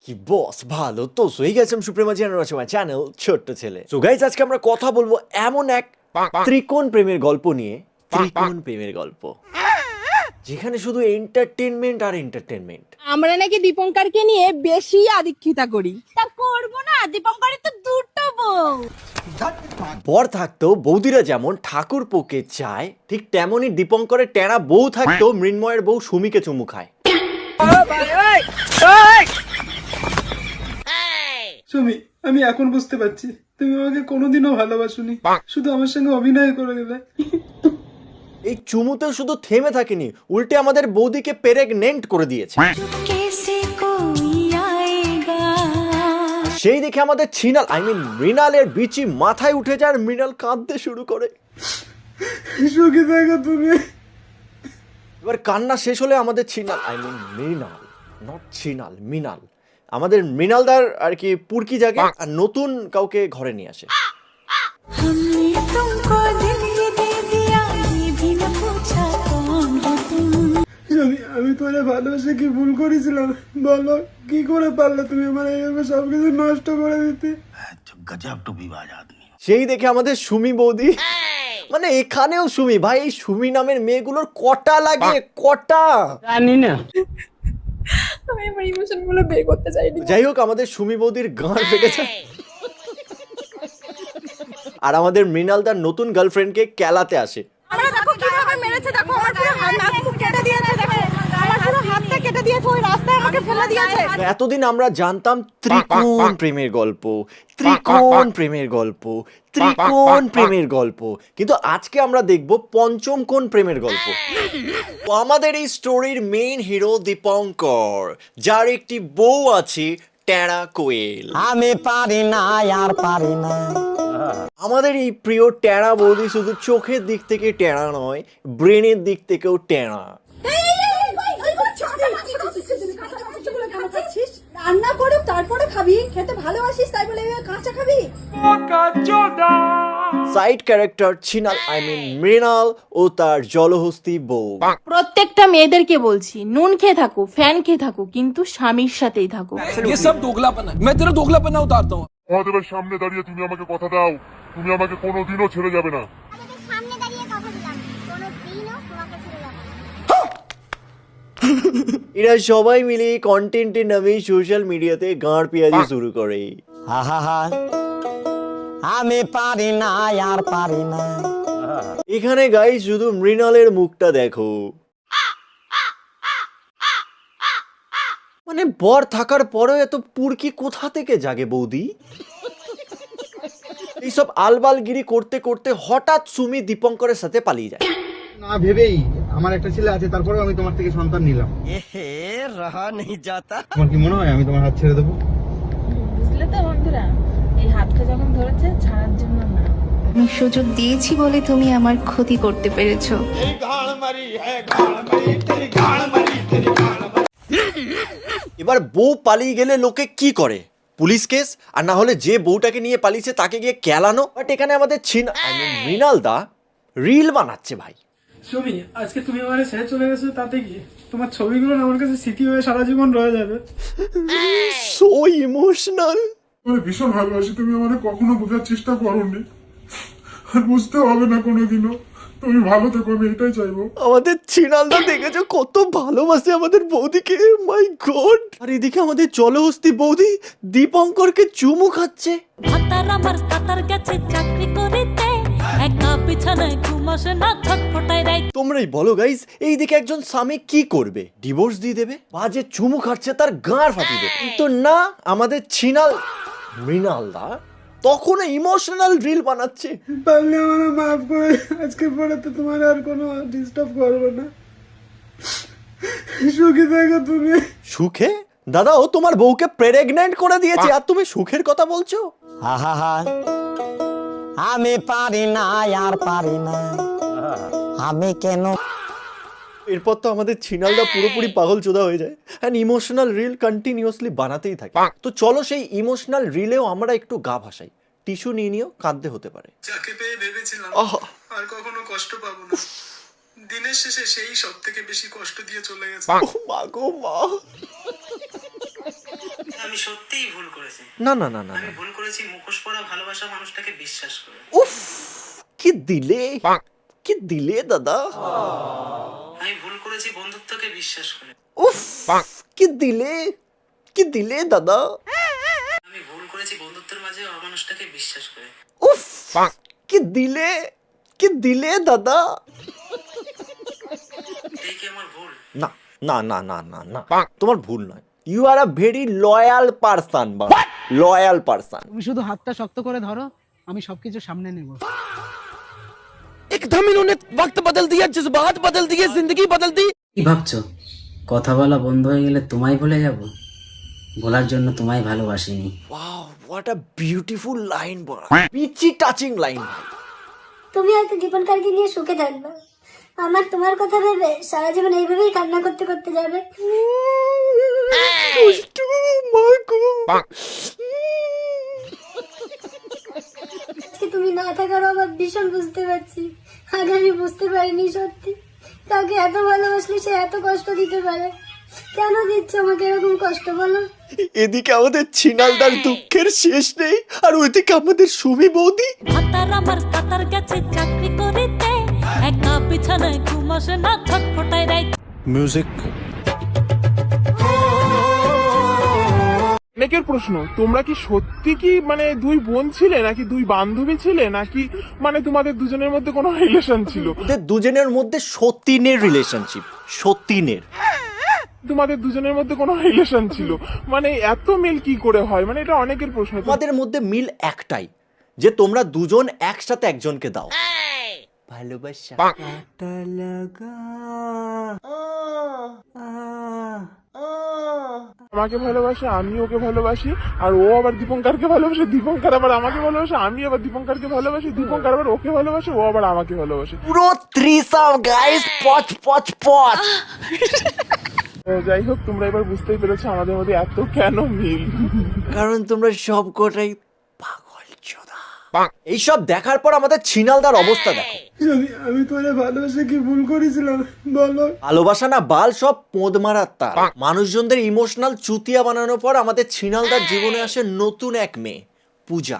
কি বস ভালো তো সই গেছেন সুপ্রিমা চ্যানেল ছোট্ট ছেলে। সো গাইস আজকে আমরা কথা বলবো এমন এক ত্রিকোণ প্রেমের গল্প নিয়ে, ত্রিকোণ প্রেমের গল্প যেখানে শুধু এন্টারটেনমেন্ট আর এন্টারটেনমেন্ট। আমরা নাকি দীপঙ্করকে নিয়ে বেশি আদিক্ষিতা করি। তা করব না, দীপঙ্করের তো দুটো বউ। বর থাকতেও বৌদিরা যেমন ঠাকুর পোকে চায়, ঠিক তেমনই দীপঙ্করের টেরা বউ থাকতেও মৃন্ময়ের বউ সুমিকে চুমু খায়। সুমি, আমি এখন বুঝতে পারছি তুমি আমাকে কোনোদিনও ভালোবাসোনি, শুধু আমার সঙ্গে অভিনয় করে গেলে। এই চুমুতেও শুধু থেমে থাকেনি, উল্টে আমাদের বৌদিকে প্রেগনেন্ট করে দিয়েছে। সেই দেখে আমাদের ছিনাল মৃণালের বিচি মাথায় উঠে যায় আর মৃণাল কাঁদতে শুরু করে। সুখী থাকো তুমি। এবার কান্না শেষ হলে আমাদের ছিনাল মৃণাল, নট ছিনাল, মৃণাল, আমাদের মৃণালদার আর কি পুরকি জাগে আর নতুন কাউকে ঘরে নিয়ে আসে। আমি তোরে ভালোবেসে কি ভুল করেছিলাম বলো? কি করে পারলে তুমি আমার এইভাবে সবকিছু নষ্ট করে দিতে? গজব টু বিবাজ আদমি। সেই দেখে আমাদের সুমি বৌদি, মানে এখানেও সুমি ভাই, এই সুমি নামের মেয়েগুলোর কটা লাগে, কটা জানি না, আমি আমার ইমোশন গুলো বের করতে চাইনি। যাই হোক, আমাদের সুমি বৌদির গাঁড় ফেটেছে আর আমাদের মৃণালদার নতুন গার্লফ্রেন্ডকে কেলাতে আসে। আমরা দেখো কিভাবে মেরেছে, দেখো আমার পুরো হাত কেটে দিয়েছে, দেখো আমার পুরো হাতটা কেটে দিয়েছে, ওই রাস্তায় আমাকে ফেলে দিয়েছে। এতদিন আমরা জানতাম ত্রিকোণ প্রেমের গল্প, ত্রিকোণ প্রেমের গল্প, ত্রিকোণ প্রেমের গল্প, কিন্তু আজকে আমরা দেখব পঞ্চম কোণ প্রেমের গল্প। আমাদের এই স্টোরির মেইন হিরো দীপঙ্কর, যার একটি বউ আছে টেরা কোয়েল। আমি পারি না আর পারি না। আমাদের এই প্রিয় টেরা বৌদি শুধু চোখের দিক থেকে টেরা নয়, ব্রেনের দিক থেকেও টেরা। রান্না করে তারপরে খাবি, খেতে ভালোবাসিস তাই বলে কাঁচা খাবি? সাইড ক্যারেক্টার ছিনাল মৃণাল ও তার জলহস্তি বউ। প্রত্যেকটা মেয়েদেরকে বলছি, নুন খেয়ে থাকো, ফ্যান খেয়ে থাকো, কিন্তু স্বামীর সাথেই থাকো। ये सब दोगलापना है। मैं तेरा दोगलापना उतारता हूँ। মহাদেবের সামনে দাঁড়িয়ে তুমি আমাকে কথা দাও, তুমি আমাকে কোনোদিনও ছেড়ে যাবে না। সামনে দাঁড়িয়ে কথা দিলাম, কোনোদিনও তোমাকে ছেড়ে যাবো না। এরা সবাই মিলে কন্টেন্টের নামে সোশ্যাল মিডিয়াতে গাঁড় পেঁয়াজি শুরু করে। হা হা হা, আমি পারি না আর পারি না। এখানে গাই শুধু মৃণালের মুখটা দেখো, মানে বর থাকার পরেও এত পুরকি কোথা থেকে জাগে বৌদি? এইসব আলবালগিরি করতে করতে হঠাৎ সুমি দীপঙ্করের সাথে পালিয়ে যায়। না ভেবেই আমার একটা ছেলে আছে, তারপরেও আমি তোমার থেকে সন্তান নিলাম। তোমার কি মনে হয় আমি তোমার হাত ছেড়ে দেবো? বুঝলে তো বন্ধুরা, এই হাতটা যখন ধরেছে ছাড়ার জন্য না। আমি সুযোগ দিয়েছি বলে তুমি আমার ক্ষতি করতে পেরেছো। এবার বউ পালিয়ে গেলে লোকে কি করে? পুলিশ কেস, আর না হলে যে বউটাকে নিয়ে পালিয়েছে তাকে গিয়ে কেলানো। বাট এখানে আমাদের মৃণাল দা রিল বানাচ্ছে ভাই। সুমি, আজকে তুমি আমার ছেড়ে চলে গেছো, তাতে কি তোমার ছবিগুলো আমার কাছে স্মৃতি হয়ে সারা জীবন রয়ে যাবে। So emotional. আমি ভীষণ ভালোবাসি, তুমি আমাকে কখনো বোঝার চেষ্টা করোনি, আর বুঝতে হবে না কোনোদিনও। তুমি ভালো থেকো, আমি এটাই চাইবো। আমাদের ছিনালদা দেখেছো কত ভালোবাসে আমাদের বৌদিকে, মাই গড। আর এদিকে আমাদের জলহস্তি বৌদি দীপঙ্করকে চুমু খাচ্ছে। তোমরাই বলো গাইস, এইদিকে একজন স্বামী কি করবে? ডিভোর্স দিয়ে দেবে? বাজে চুমু খাচ্ছে, তার গাঁড় ফাটিয়ে দেবে। কিন্তু না, আমাদের ছিনাল মৃণালদা তখন ইমোশনাল রিল বানাচ্ছে। পারলে আমার মাফ করে, আজকে পরে তো তোমার আর কোনো ডিস্টার্ব করবো না। সুখী থাকো তুমি। সুখে? দাদা, ও তোমার বউকে প্রেগনেন্ট করে দিয়েছে আর তুমি সুখের কথা বলছো? হা হা হা, আমি পারি না আর পারি না। আমি কেন? এরপর তো আমাদের ছিনালদা পুরোপুরি পাগল চোদা হয়ে যায়, এন্ড ইমোশনাল রিল কন্টিনিউয়াসলি বানাতেই থাকে। তো চলো সেই ইমোশনাল রিলেও আমরা একটু গা ভাসাই। টিস্যু নিয়ে নিও, কাঁদতে হতে পারে। যাকে পেয়ে ভেবেছিলাম আর কখনো কষ্ট পাবো না, দিনের শেষে সেই সব থেকে বেশি কষ্ট দিয়ে চলে গেছে। মা গো মা। আমি সত্যিই ভুল করেছি। না না না না আমি না। ভুল করেছি মুখোশ পরা ভালোবাসা মানুষটাকে বিশ্বাস করে। উফ, কি দিলে, কি দিলে দাদা। আমি ভুল করেছি বন্ধুত্বকে বিশ্বাস করে। উফ, কি দিলে, কি দিলে দাদা। আমি ভুল করেছি বন্ধুত্বের মাঝে অমানুষটাকে বিশ্বাস করে। উফ, কি দিলে, কি দিলে দাদা। এই কি আমার ভুল? না না না না না না, তোমার ভুল নয়। You are a very loyal person, loyal person. তুমি শুধু হাতটা শক্ত করে ধরো, আমি সবকিছু সামনে নেব। एकदम इन्होंने वक्त बदल दिया, जज्बात बदल दिए, जिंदगी बदल दी। কি ভাবছো কথা বলা বন্ধ হয়ে গেলে তোমায় ভুলে যাব? বলার জন্য তোমায় ভালোবাসিনি। Wow, what a beautiful line বলা, পিচি টাচিং লাইন। তুমি হয়তো দীপনকারকে নিয়ে সুখে থাকবে, আমার তোমার কথা ভেবে সারা জীবন এইভাবেই কান্না করতে করতে যাবে। আজকে তুমি না থাকার অভাব ভীষণ বুঝতে পারছি। আগে আমি বুঝতে পারিনি সত্যি কাউকে এত ভালোবাসলে সে এত কষ্ট দিতে পারে। কেন দিচ্ছ আমাকে এরকম কষ্ট বলো? এদিকে আমাদের ছিনালদার দুঃখের শেষ নেই, আর ওইদিকে আমাদের সুমি বৌদি। হাতার আমার কাতার গেছে চাকরি করিতে, একা বিছানায় ঘুম আসে না, ছটফটায় রাই। মিউজিক। অনেকের প্রশ্ন, তোমরা কি সত্যি কি মানে দুই বোন ছিলে, নাকি দুই বান্ধবী ছিলে, নাকি মানে তোমাদের দুজনের মধ্যে কোনো রিলেশন ছিল? ওদের দুজনের মধ্যে সতীনের রিলেশনশিপ, সতীনের। তোমাদের দুজনের মধ্যে কোনো রিলেশন ছিল, মানে এত মিল কি করে হয়? মানে এটা অনেকের প্রশ্ন। আমাদের মধ্যে মিল একটাই, যে তোমরা দুজন একসাথে একজনকে দাও ভালোবাসা। আমাকে ভালোবাসে, আমি ওকে ভালোবাসি, আর ও আবার দীপঙ্করকে ভালোবাসে, দীপঙ্কর আবার আমাকে ভালোবাসে, আমি আবার দীপঙ্করকে ভালোবাসি, দীপঙ্কর আবার ওকে ভালোবাসে, ও আবার আমাকে ভালোবাসে। পুরো থ্রিসাম গাইস, পচ পচ পচ। তো যাই হোক, তোমরা এবার বুঝতেই পেরেছো আমাদের মধ্যে এত কেন মিল। কারণ তোমরা সব কটাই পাগল চোদা। এইসব দেখার পর আমাদের ছিনালদার অবস্থা দেখো। আমি তোরে ভালোবেসে কি ভুল করেছিলাম বলো? ভালোবাসা না বাল, সব পোদ মারার তার। মানুষজনদের ইমোশনাল চুতিয়া বানানোর পর আমাদের ছিনালদার জীবনে আসে নতুন এক মেয়ে, পূজা,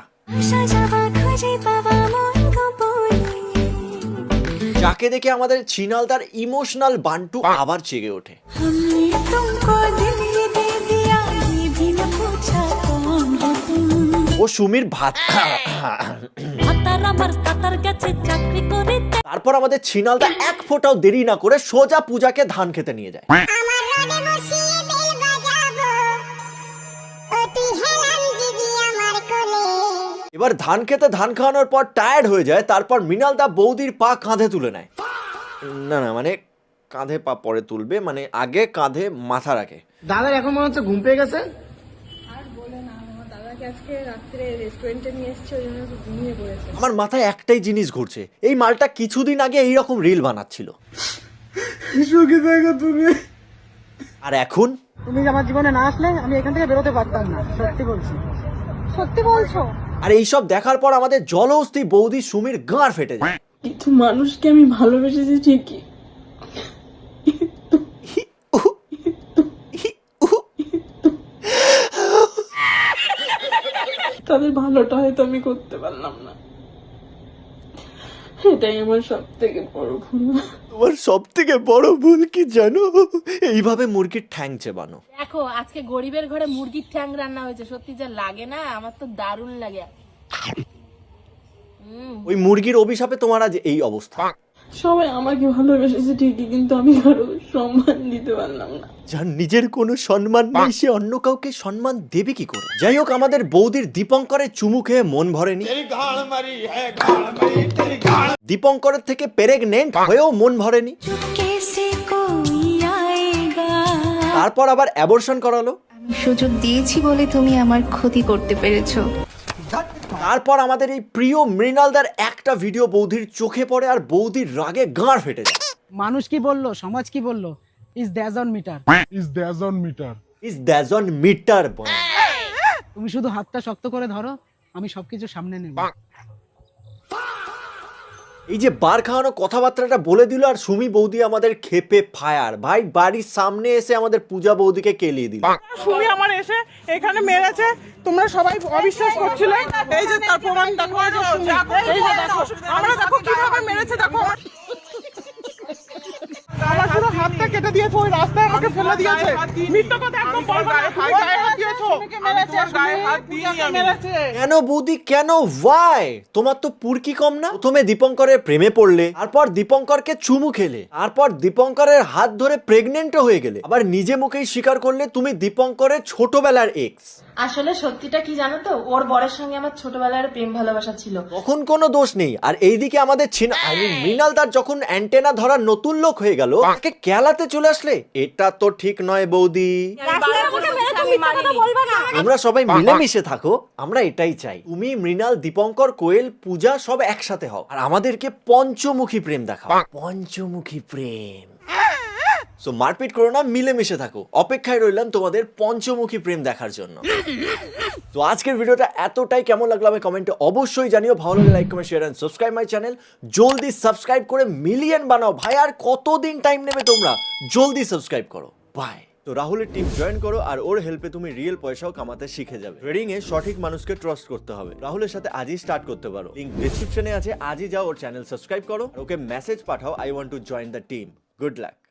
যাকে দেখে আমাদের ছিনালদার ইমোশনাল বান্টু আবার জেগে ওঠে। ও সুমির ভাত। তারপর আমাদের ছিনালদা এক ফোঁটাও দেরি না করে সোজা পূজাকে ধান খেতে নিয়ে যায়। এবার ধান খেতে ধান খাওয়ানোর পর টায়ার্ড হয়ে যায়, তারপর মৃণালদা বৌদির পা কাঁধে তুলে নেয়। না না, মানে কাঁধে পা পরে তুলবে, মানে আগে কাঁধে মাথা রাখে। দাদার এখন মনে হচ্ছে ঘুম পেয়ে গেছে। আমার মাথায় একটাই জিনিস ঘুরছে, এই মালটা কিছুদিন আগে এইরকম রিল বানাচ্ছিল, সুখী থাকো তুমি। আর এখন তুমি আমার জীবনে না আসলে আমি এখান থেকে বেরোতে পারতাম না, সত্যি বলছি। সত্যি বলছো? আর এইসব দেখার পর আমাদের জলহস্তি বৌদি সুমির গাঁড় ফেটে যায়। কিন্তু মানুষকে আমি ভালোবেসেছি ঠিকই, তাদের ভালোটা হয়তো আমি করতে পারলাম না, এটাই আমার সব থেকে বড় ভুল। তোমার সব থেকে বড় ভুল কি জানো? এইভাবে মুরগির ঠ্যাং চেবানো। দেখো আজকে গরিবের ঘরে মুরগির ঠ্যাং রান্না হয়েছে, সত্যি যা লাগে না, আমার তো দারুণ লাগে। ওই মুরগির অভিশাপে তোমার আজ এই অবস্থা। সবাই আমাকে ভালোবেসেছে ঠিকই, কিন্তু আমি কারো সম্মান দিতে পারলাম না। যার নিজের কোনো সম্মান নেই সে অন্য কাউকে সম্মান দেবে কি করে? যাই হোক, আমাদের বৌদির দীপঙ্করের চুমু খেয়ে মন ভরেনি, দীপঙ্করের থেকে প্রেগনেন্ট হয়েও মন ভরেনি, তারপর আবার অ্যাবর্শন করালো। সুযোগ দিয়েছি বলে তুমি আমার ক্ষতি করতে পেরেছো। তারপর আমাদের এই প্রিয় মৃণালদার একটা ভিডিও বৌদির চোখে পড়ে, আর বৌদির রাগে গাঁড় ফেটে যায়। মানুষ কি বললো, সমাজ কি বললো? Is that's on meter, is that's on meter. Is that's on meter. তুমি শুধু হাতটা শক্ত করে ধরো, আমি সবকিছু সামনে নেব। এই যে বার খাওয়ানো কথাবার্তাটা বলে দিল আর সুমি বৌদি আমাদের খেপে ফায়ার। ভাই বাড়ির সামনে এসে আমাদের পূজা বৌদিকে কেলিয়ে দিল। সুমি আমার এসে এখানে মেরেছে, তোমরা সবাই অবিশ্বাস করছিলে, এই যে তার প্রমাণ দেখো, এই যে সুমি, এই যে দেখো, আমরা দেখো কিভাবে মেরেছে, দেখো আমার পুরো হাতটা কেটে দিয়েছে, ওই রাস্তায় আমাকে ফেলে দিয়েছে। মিথ্যা কথা একদম বলবো না, তুমি গায়ে হাত দিয়েছো, গায়ে হাত দিইনি আমি। কেন বৌদি কেন, ওয়াই? তোমার তো পুরকি কম না? প্রথমে দীপঙ্করের প্রেমে পড়লে, তারপর দীপঙ্করকে চুমু খেলে, তারপর দীপঙ্করের হাত ধরে প্রেগনেন্টও হয়ে গেলে, আবার নিজে মুখেই স্বীকার করলে তুমি দীপঙ্করের ছোটবেলার এক্স। আসলে সত্যিটা কি জানো তো, ওর বরের সঙ্গে আমার ছোটবেলার প্রেম ভালোবাসা ছিল। তখন কোনো দোষ নেই। আর এইদিকে আমাদের মৃণাল দার যখন অ্যান্টেনা ধরার নতুন লোক হয়ে গেল, তাকে কেলাতে চলে আসলে, এটা তো ঠিক নয় বৌদি। তোমরা সবাই মিলেমিশে থাকো, আমরা এটাই চাই। তুমি, মৃণাল, দীপঙ্কর, কোয়েল, পূজা সব একসাথে হও আর আমাদেরকে পঞ্চমুখী প্রেম দেখাও। পঞ্চমুখী প্রেম। সো মারপিট করো না, মিলেমিশে থাকো। অপেক্ষায় রইলাম তোমাদের পঞ্চমুখী প্রেম দেখার জন্য। তো আজকের ভিডিওটা এতটাই, কেমন লাগলো আমি কমেন্টে অবশ্যই জানিও। ভালো লাগলে like, comment, share and subscribe my channel. জলদি সাবস্ক্রাইব করে মিলিয়ন বানাও ভাই, আর কতদিন টাইম নেবে তোমরা? জলদি সাবস্ক্রাইব করো। বাই। তো রাহুলের টিম জয়েন করো আর ওর হেল্পে তুমি রিয়েল পয়সাও কামাতে শিখে যাবে। ট্রেডিং এ সঠিক মানুষকে ট্রাস্ট করতে হবে। রাহুলের সাথে আজই স্টার্ট করতে পারো। লিংক ডেসক্রিপশনে আছে, আজই যাও ওর চ্যানেল সাবস্ক্রাইব করো, ওকে মেসেজ পাঠাও, I want to join the team. Good lakh.